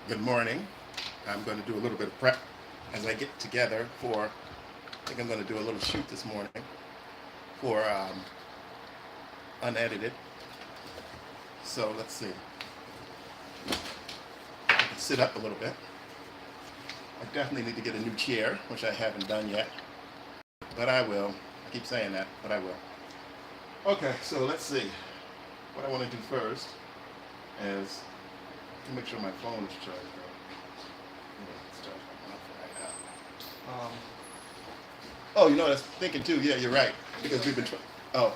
Good morning. I'm going to do a little bit of prep as I get together for, I think I'm going to do a little shoot this morning for Unedited. So let's see. I can sit up a little bit. I definitely need to get a new chair, which I haven't done yet, but I will. I keep saying that, but I will. Okay, so let's see. What I want to do first is to make sure my phone is charged. It's charged right now. Oh, you know what I was thinking too. Yeah, you're right. Because we've been. Oh,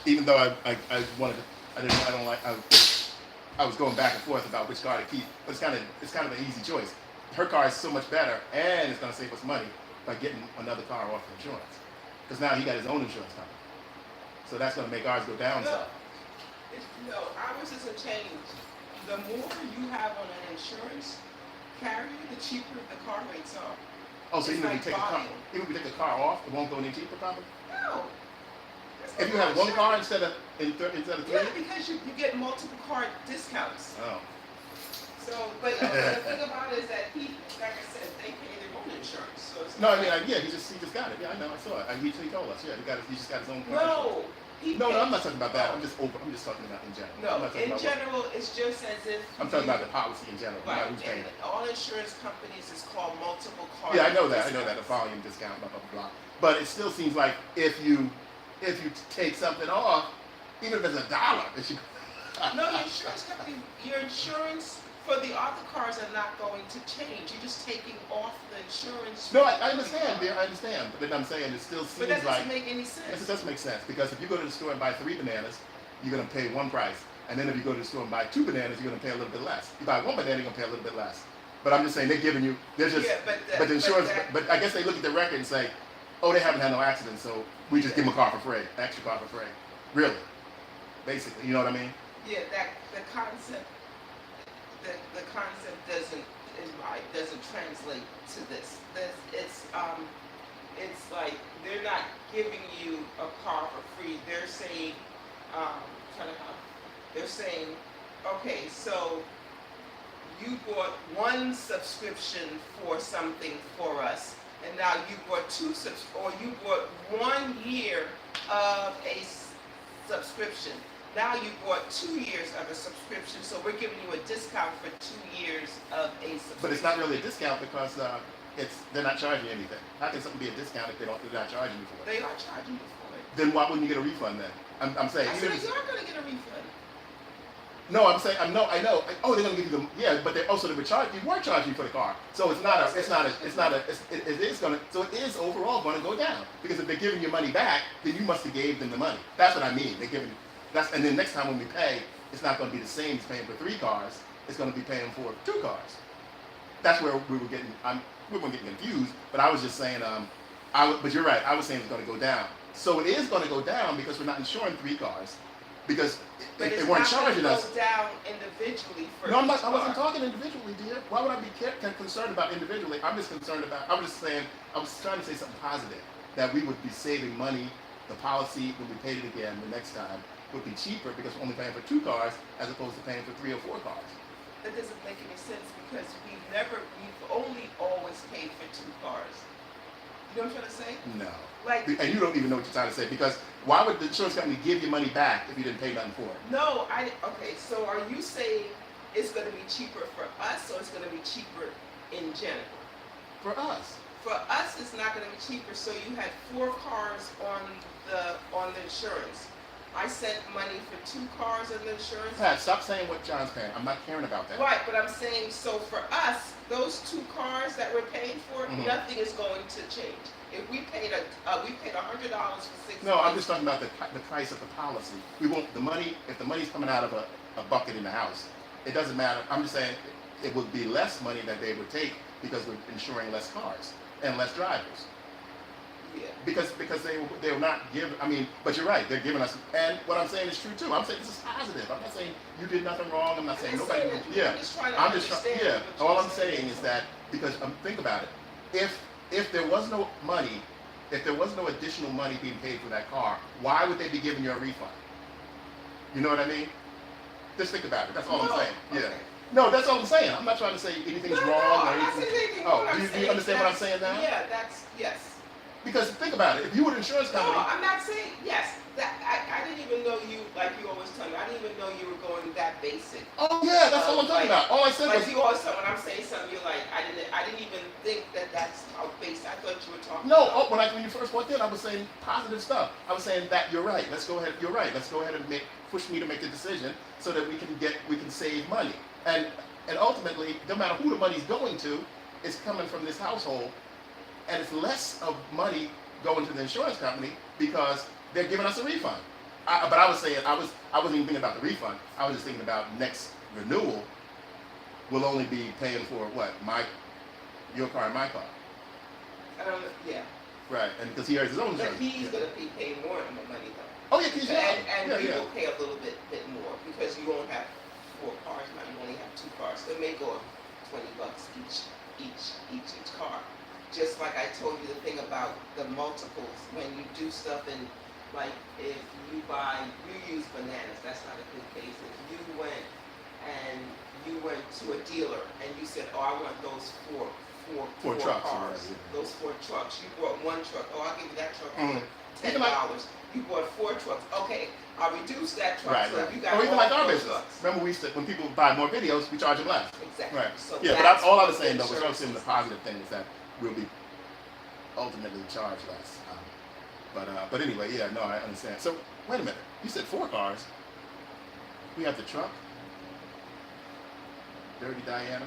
even though I wanted to, I don't like. I was going back and forth about which car to keep, but it's kind of an easy choice. Her car is so much better, and it's going to save us money by getting another car off insurance. Because now he got his own insurance company, so that's going to make ours go down some. No, ours isn't change. The more you have on an insurance carrier, the cheaper the car rates are. Oh, so It's even if like we take the car, volume. even if we take the car off, it won't go any cheaper, probably. No. If you have one car instead of instead of three. Yeah, because you get multiple car discounts. Oh. So, but the thing about it is that like I said, they pay their own insurance. So it's No, I not mean, like- he just got it. Yeah, I know, I saw it. He told us. Yeah, he just got his own car. No. No, I'm not talking about that. I'm just talking about in general. I'm No, not talking in about general, it's just as if. I'm talking about the policy in general, Right, not who's paying and it. all insurance companies is called multiple car. Yeah, I know that. The discounts. volume discount, blah blah blah. But it still seems like if you take something off, even if it's $1, it should. No, your insurance company, your insurance for the other cars are not going to change. You're just taking off the insurance. No, for I the understand, car. dear. I understand. But then I'm saying it still But seems that like doesn't make any yes, sense. it does make sense because if you go to the store and buy 3 bananas, you're gonna pay one price, and then if you go to the store and buy 2 bananas, you're gonna pay a little bit less. You buy 1 banana, you're gonna pay a little bit less. But I'm just saying they're giving you. They're just. Yeah, But the insurance. But I guess they look at the record and say, oh, they haven't had no accidents, so we just give them a car for free, extra car for free. Really, basically, you know what I mean? Yeah, that the concept, the concept doesn't translate to this. It's like they're not giving you a car for free. They're saying, kind of how they're saying, okay, so you bought one subscription for something for us, and now you bought or you bought 1 year of a subscription. Now you bought 2 years of a subscription, so we're giving you a discount for 2 years of a subscription. But it's not really a discount because they're not charging you anything. How can something be a discount if they're not charging you for it? They are charging you for it. Then why wouldn't you get a refund then? I'm saying. I said you are going to get a refund. No, I'm saying I know. Oh, they're gonna give you the but they also they were charging you for the car. So it is overall gonna go down because if they're giving you money back, then you must have gave them the money. That's what I mean. They're giving and then next time when we pay, it's not gonna be the same as paying for 3 cars. It's gonna be paying for 2 cars. That's where we were getting. We weren't getting confused, but I was just saying. But you're right. I was saying it's gonna go down. So it is gonna go down because we're not insuring 3 cars. Because But they it's weren't not charging going us. to go down individually for No, each I wasn't car. talking individually, dear. Why would I be concerned about individually? I'm just concerned about. I was just saying. I was trying to say something positive that we would be saving money. The policy when we paid it again the next time would be cheaper because we're only paying for 2 cars as opposed to paying for 3 or 4 cars. That doesn't make any sense because we've only always paid for 2 cars. You know what I'm trying to say? No. Like, And you don't even know what you're trying to say because why would the insurance company give you money back if you didn't pay nothing for it? no, okay, so are you saying it's going to be cheaper for us or it's going to be cheaper in general? For us. For us, it's not going to be cheaper. So you had 4 cars on the insurance. I sent money for 2 cars on the insurance. Pat, stop saying what John's paying. I'm not caring about that. Right, but I'm saying, so for us, those 2 cars that we're paying for, nothing is going to change. If we paid $100 for 6 No, I'm months. just talking about the price of the policy. We won't the money if the money's coming out of a bucket in the house. It doesn't matter. I'm just saying it would be less money that they would take because we're insuring less cars and less drivers. Yeah. Because they're not giving. I mean, but you're right. They're giving us. And what I'm saying is true too. I'm saying this is positive. I'm not saying you did nothing wrong. I'm not saying nobody. Yeah. I'm just trying to I'm just understand. yeah. what All you're I'm saying is that because think about it. If there was no money if there was no additional money being paid for that car, why would they be giving you a refund? You know what I mean? Just think about it. That's all I'm saying. Yeah. Okay. No, that's all I'm saying. I'm not trying to say anything's No, wrong or I'm not anything. saying anything. Oh, What I'm do you saying understand what I'm that's- saying now? Yeah, that's yes. Because think about it. If you were an insurance No, company, I'm not saying yes. That I didn't even know you, like you always tell me. I didn't even know you were going that basic. oh yeah, that's all I'm talking about. All I said was, Like you always tell when I'm saying something, you're like, I didn't even think that that's how basic. I thought you were talking. no. about, When you first walked in, I was saying positive stuff. I was saying that you're right. Let's go ahead. You're right. Let's go ahead and push me to make a decision so that we can save money. And ultimately, no matter who the money's going to, it's coming from this household, and it's less of money going to the insurance company because they're giving us a refund. But I was saying I wasn't even thinking about the refund. I was just thinking about next renewal will only be paying for what your car and my car, I don't know. Yeah. right? And because he has his own But insurance. he's Yeah. gonna be paying more money though. Oh yeah, he's And yeah, you yeah. will pay a little bit more because you won't have 4 cars now. You only have 2 cars. So it may go up $20 each car. Just like I told you the thing about the multiples when you do stuff in, like if you use bananas. That's not a good case. If you went to a dealer and you said, oh, I want those four trucks, cars, right, yeah. those 4 trucks. You bought 1 truck. Oh, I'll give you that truck Mhm. for $10. You bought 4 trucks. Okay, I'll reduce that truck. Right, So right. if you got Or even all like our 4 business. trucks. Remember, when people buy more videos, we charge them less. Exactly. Right. So Yeah, but that's all I what was saying though was I was insurance saying the is. positive thing is that we'll be ultimately charged less. But anyway, yeah, no, I understand. So wait a minute. You said 4 cars. We have the truck, Dirty Diana.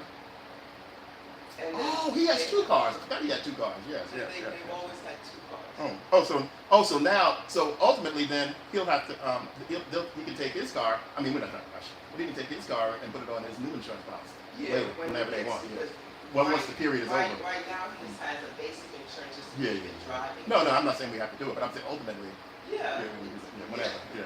And then Oh, he has they- 2 cars. I thought he had 2 cars. Yes, yes, They've yes. always had 2 cars. So now, so ultimately, then he'll have to, he can take his car. I mean, we're not trying to rush. But he can take his car and put it on his new insurance policy later, whenever they want. Yeah. Well, once the period is over. Right now, he just has a basic insurance just to Yeah, keep yeah, it yeah. driving. No, I'm not saying we have to do it, but I'm saying ultimately, Yeah. whatever. Yeah.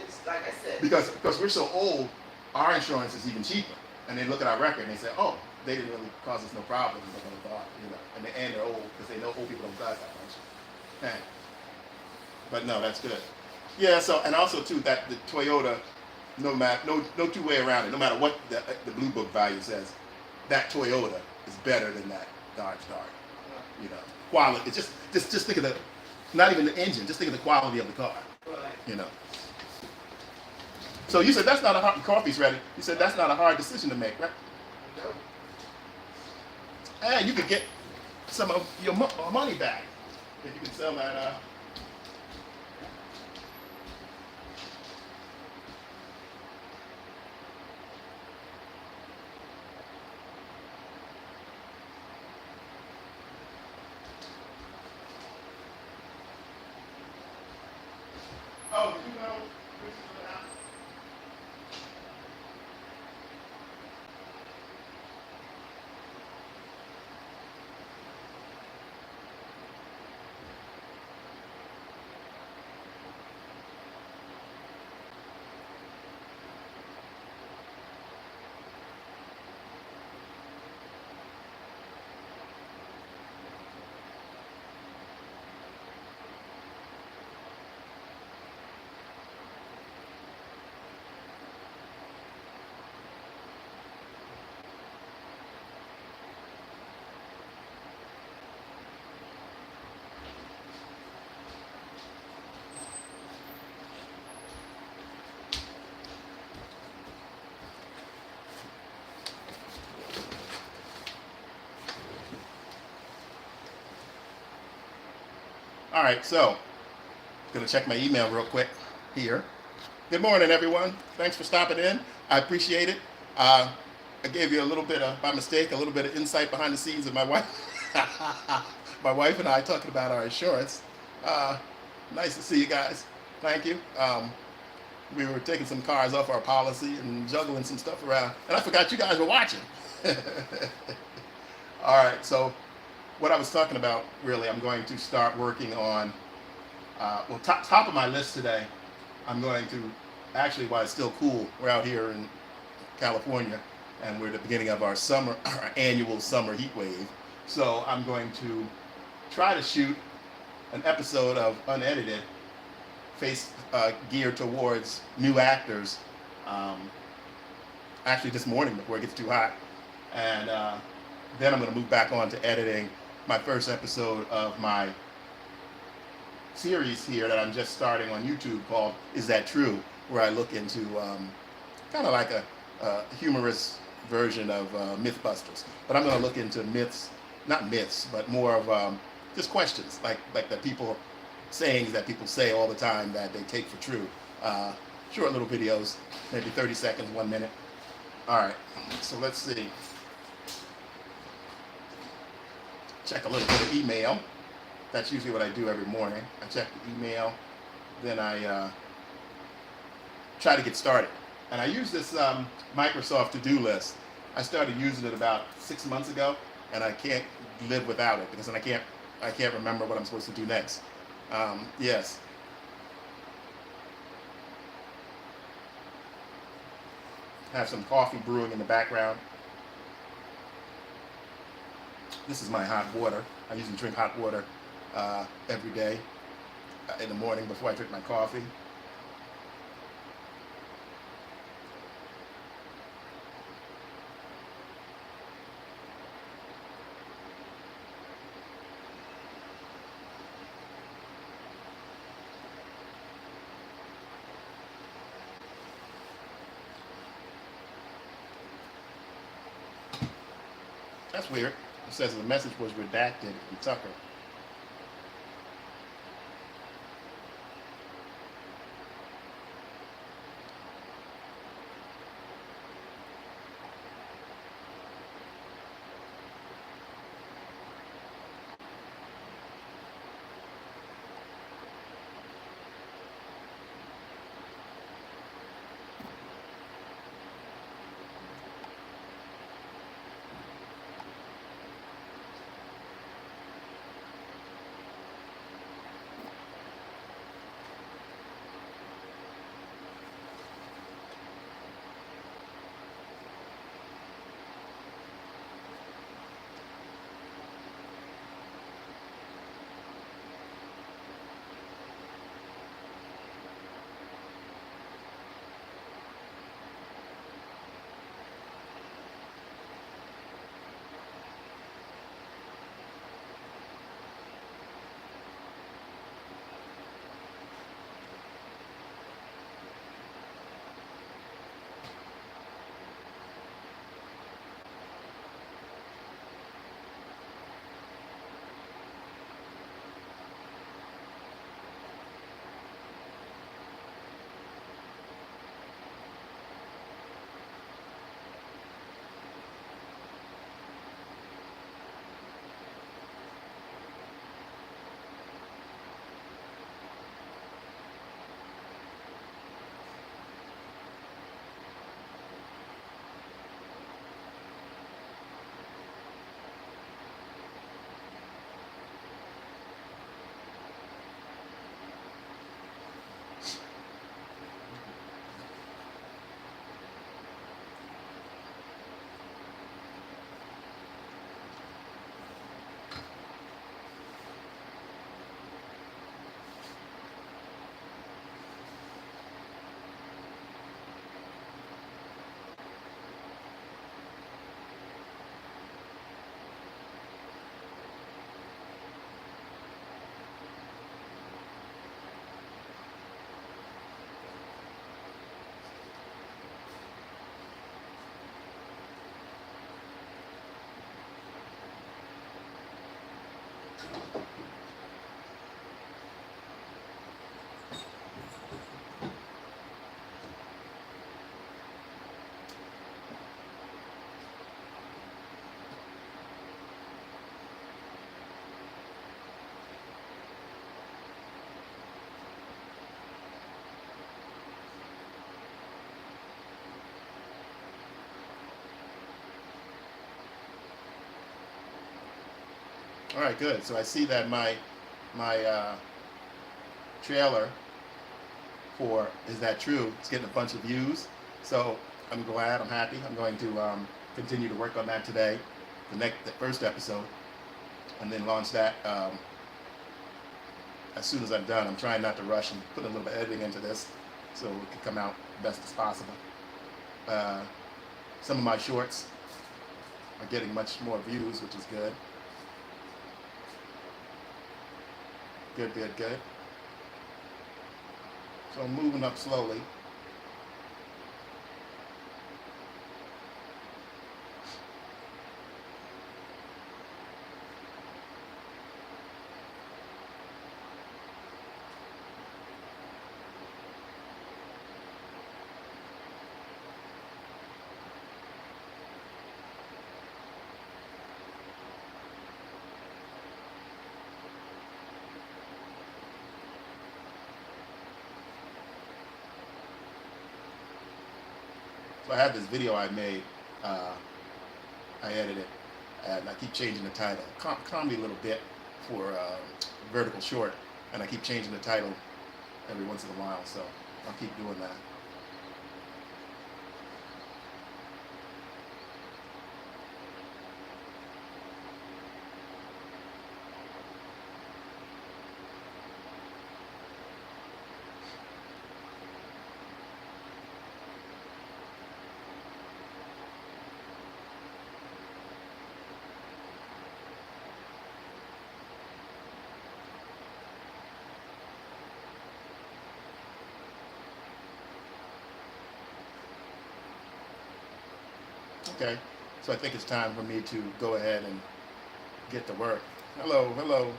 It's like I said. Because we're so old, our insurance is even cheaper. And they look at our record and they say, oh, they didn't really cause us no problems. And they're old because they know old people don't drive that much. Man. But no, that's good. Yeah. So and also too that the Toyota, no two way around it. No matter what the Blue Book value says, that Toyota is better than that Dodge Dart. You know, quality. It's just think of the, not even the engine. Just think of the quality of the car. Right. You know. So you said that's not a hard, coffee's ready. You said that's not a hard decision to make, right? No. And you could get some of your money back if you can sell that. Oh, did you know this is what happened? All right, so gonna check my email real quick here. Good morning, everyone. Thanks for stopping in. I appreciate it. I gave you a little bit of, by mistake, a little bit of insight behind the scenes of my wife. My wife and I talking about our insurance. Nice to see you guys. Thank you. We were taking some cars off our policy and juggling some stuff around, and I forgot you guys were watching. All right, so what I was talking about, really, I'm going to start working on, top of my list today, I'm going to, actually while it's still cool, we're out here in California, and we're at the beginning of our annual summer heat wave. So I'm going to try to shoot an episode of Unedited geared towards new actors. Um, Actually, this morning before it gets too hot, and then I'm going to move back on to editing my first episode of my series here that I'm just starting on YouTube called "Is That True?", where I look into kind of like a humorous version of MythBusters. But I'm going to look into myths, not myths, but more of just questions, like the people sayings that people say all the time that they take for true. Short little videos, maybe 30 seconds, 1 minute. All right, so let's see. Check a little bit of email. That's usually what I do every morning. I check the email, then I try to get started. And I use this Microsoft to-do list. I started using it about 6 months ago, and I can't live without it because then I can't remember what I'm supposed to do next. Yes. Have some coffee brewing in the background. This is my hot water. I usually drink hot water every day in the morning before I drink my coffee. That's weird. It says the message was redacted from Tucker. All right, good. So I see that my trailer for "Is That True?" It's getting a bunch of views. So I'm glad. I'm happy. I'm going to continue to work on that today, the first episode, and then launch that as soon as I'm done. I'm trying not to rush and put a little bit of editing into this so it can come out best as possible. Some of my shorts are getting much more views, which is good. Good, good, good. So I'm moving up slowly. So I have this video I made, I edited, and I keep changing the title. Comedy a little bit for vertical short, and I keep changing the title every once in a while, so I'll keep doing that. Okay, so I think it's time for me to go ahead and get to work. Hello, hello.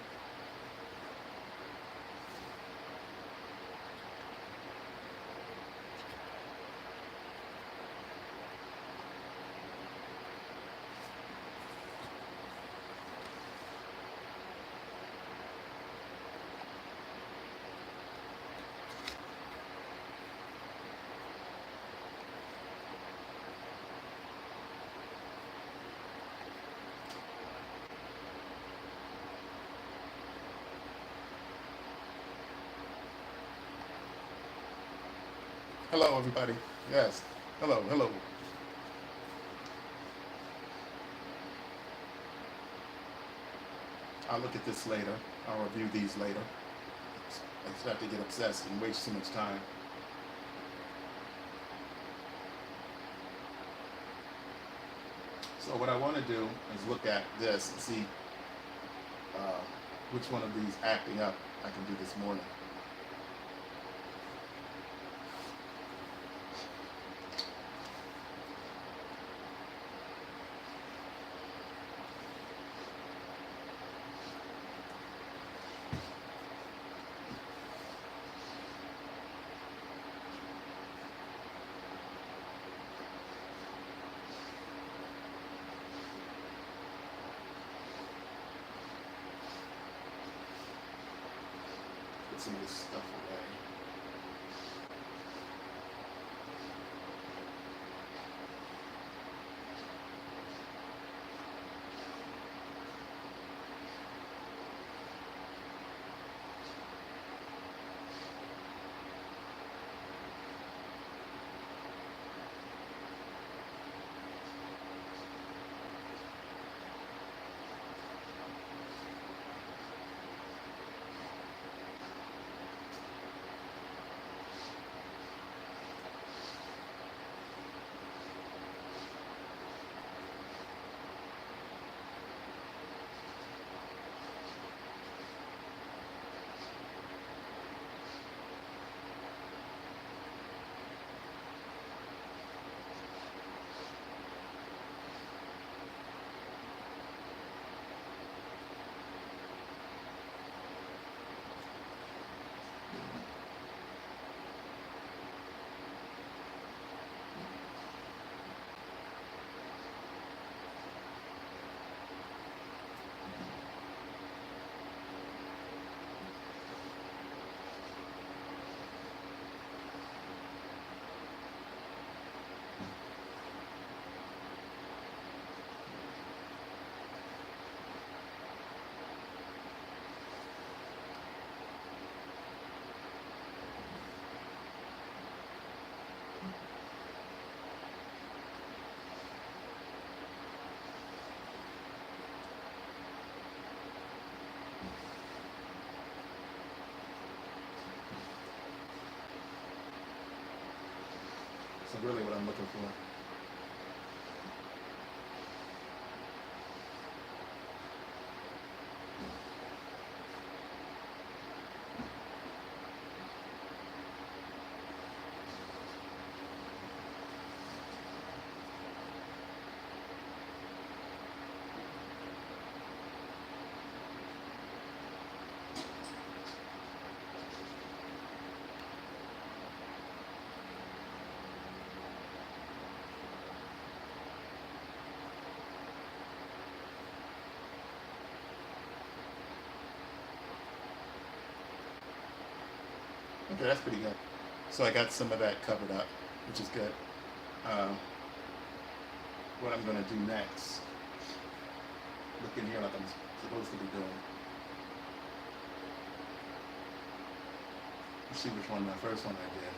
Hello, everybody. Yes. Hello, hello. I'll look at this later. I'll review these later. I just have to get obsessed and waste too much time. So what I want to do is look at this and see which one of these acting up I can do this morning. Put some of this stuff away. really what I'm looking for. Okay, that's pretty good. So I got some of that covered up, which is good. Um, what I'm going to do next, look in here like I'm supposed to be doing. Let's see which one, the first one I did.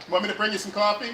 Want me to bring you some coffee?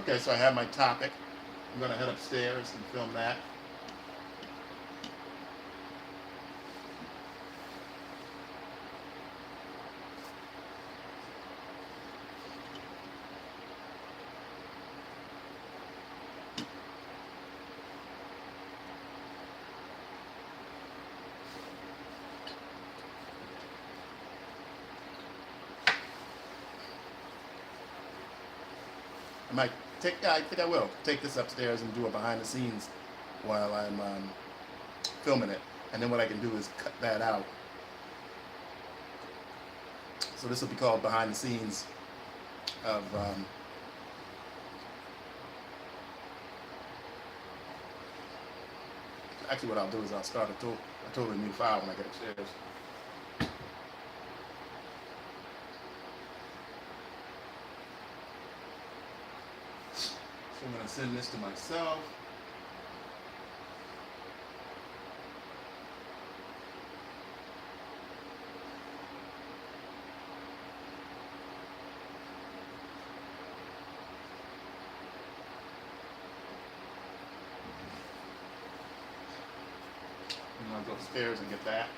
Okay, so I have my topic. I'm going to head upstairs and film that. I think I will take this upstairs and do a behind the scenes while I'm filming it. And then what I can do is cut that out. So this will be called behind the scenes of actually what I'll do is I'll start a totally new file when I get upstairs. So I'm going to send this to myself. And I'll go upstairs and get that.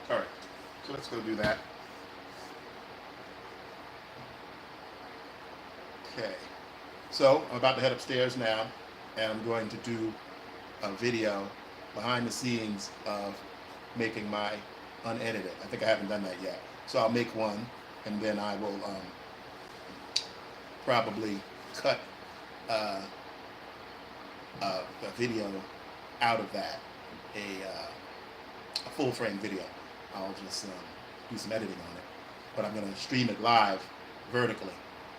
All right, so let's go do that. Okay, so I'm about to head upstairs now, and I'm going to do a video behind the scenes of making my unedited. I think I haven't done that yet. So I'll make one, and then I will probably cut a video out of that, a full frame video. I'll just do some editing on it, but I'm going to stream it live vertically.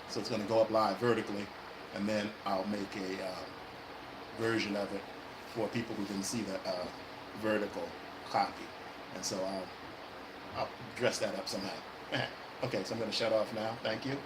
So it's going to go up live vertically, and then I'll make a version of it for people who didn't see the vertical copy. And so I'll dress that up somehow. Okay, so I'm going to shut off now. Thank you.